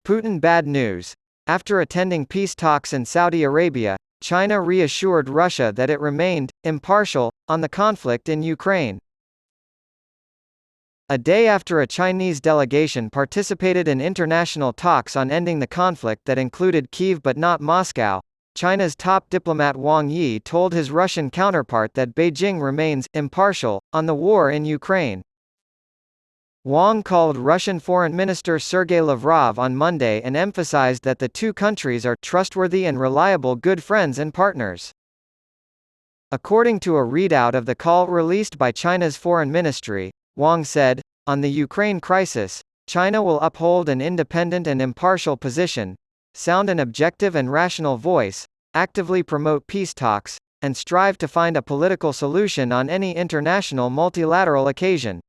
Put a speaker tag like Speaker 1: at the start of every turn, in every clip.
Speaker 1: Putin Bad News After attending peace talks in Saudi Arabia, China reassured Russia that it remained impartial on the conflict in Ukraine. A day after a Chinese delegation participated in international talks on ending the conflict that included Kyiv but not Moscow, China's top diplomat Wang Yi told his Russian counterpart that Beijing remains impartial on the war in Ukraine. Wang called Russian Foreign Minister Sergei Lavrov on Monday and emphasized that the two countries are trustworthy and reliable good friends and partners. According to a readout of the call released by China's foreign ministry, Wang said, "On the Ukraine crisis, China will uphold an independent and impartial position, sound an objective and rational voice, actively promote peace talks, and strive to find a political solution on any international multilateral occasion."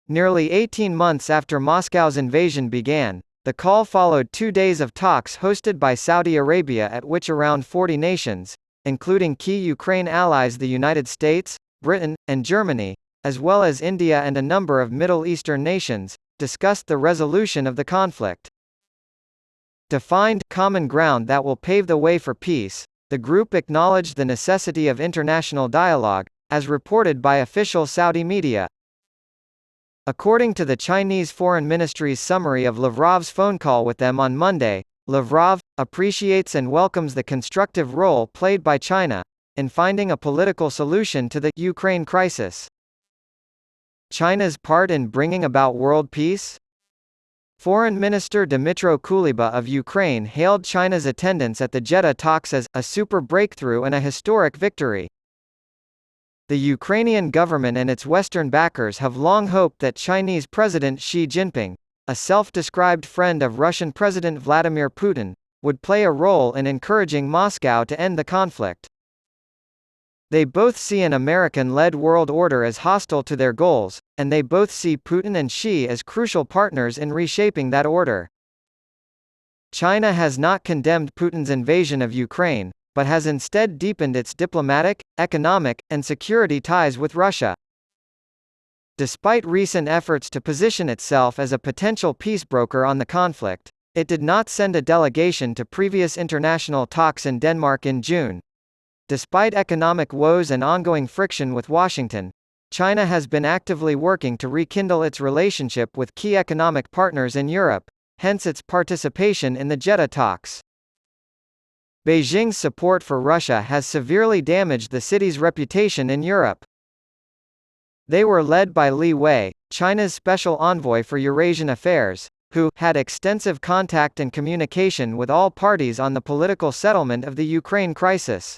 Speaker 1: Nearly 18 months after Moscow's invasion began, the call followed 2 days of talks hosted by Saudi Arabia at which around 40 nations, including key Ukraine allies the United States, Britain, and Germany, as well as India and a number of Middle Eastern nations, discussed the resolution of the conflict. To find common ground that will pave the way for peace, the group acknowledged the necessity of international dialogue, as reported by official Saudi media. According to the Chinese Foreign Ministry's summary of Lavrov's phone call with them on Monday, Lavrov appreciates and welcomes the constructive role played by China in finding a political solution to the Ukraine crisis. China's part in bringing about world peace? Foreign Minister Dmytro Kuleba of Ukraine hailed China's attendance at the Jeddah talks as a super breakthrough and a historic victory. The Ukrainian government and its Western backers have long hoped that Chinese President Xi Jinping, a self-described friend of Russian President Vladimir Putin, would play a role in encouraging Moscow to end the conflict. They both see an American-led world order as hostile to their goals, and they both see Putin and Xi as crucial partners in reshaping that order. China has not condemned Putin's invasion of Ukraine, but has instead deepened its diplomatic, economic, and security ties with Russia. Despite recent efforts to position itself as a potential peace broker on the conflict, it did not send a delegation to previous international talks in Denmark in June. Despite economic woes and ongoing friction with Washington, China has been actively working to rekindle its relationship with key economic partners in Europe, hence its participation in the Jeddah talks. Beijing's support for Russia has severely damaged the city's reputation in Europe. They were led by Li Wei, China's special envoy for Eurasian affairs, who had extensive contact and communication with all parties on the political settlement of the Ukraine crisis.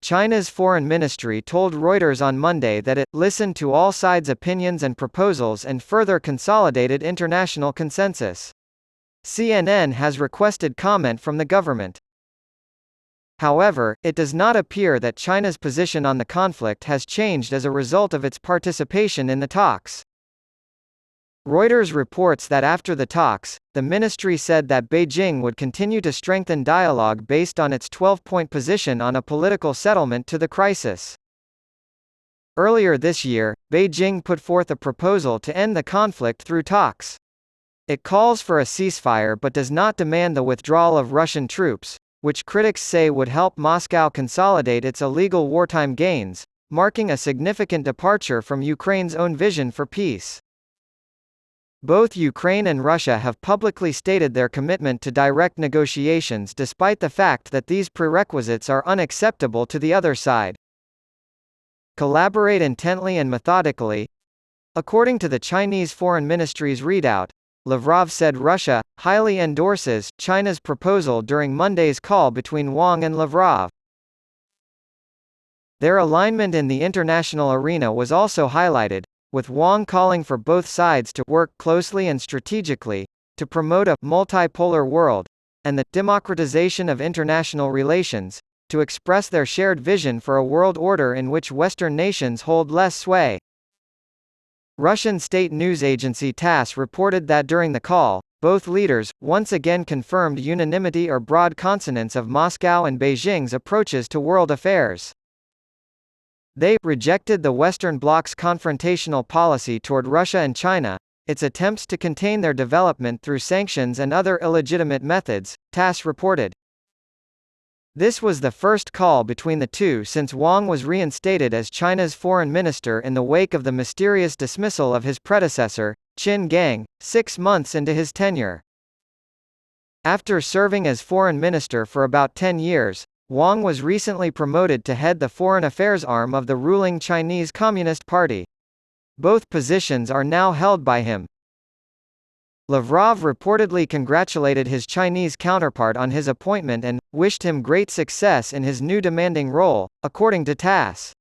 Speaker 1: China's foreign ministry told Reuters on Monday that it listened to all sides' opinions and proposals and further consolidated international consensus. CNN has requested comment from the government. However, it does not appear that China's position on the conflict has changed as a result of its participation in the talks. Reuters reports that after the talks, the ministry said that Beijing would continue to strengthen dialogue based on its 12-point position on a political settlement to the crisis. Earlier this year, Beijing put forth a proposal to end the conflict through talks. It calls for a ceasefire but does not demand the withdrawal of Russian troops, which critics say would help Moscow consolidate its illegal wartime gains, marking a significant departure from Ukraine's own vision for peace. Both Ukraine and Russia have publicly stated their commitment to direct negotiations despite the fact that these prerequisites are unacceptable to the other side. Collaborate intently and methodically. According to the Chinese Foreign Ministry's readout, Lavrov said Russia highly endorses China's proposal during Monday's call between Wang and Lavrov. Their alignment in the international arena was also highlighted, with Wang calling for both sides to work closely and strategically to promote a multipolar world and the democratization of international relations, to express their shared vision for a world order in which Western nations hold less sway. Russian state news agency TASS reported that during the call, both leaders once again confirmed unanimity or broad consonance of Moscow and Beijing's approaches to world affairs. They rejected the Western bloc's confrontational policy toward Russia and China, its attempts to contain their development through sanctions and other illegitimate methods, TASS reported. This was the first call between the two since Wang was reinstated as China's foreign minister in the wake of the mysterious dismissal of his predecessor, Qin Gang, 6 months into his tenure. After serving as foreign minister for about 10 years, Wang was recently promoted to head the foreign affairs arm of the ruling Chinese Communist Party. Both positions are now held by him. Lavrov reportedly congratulated his Chinese counterpart on his appointment and wished him great success in his new demanding role, according to TASS.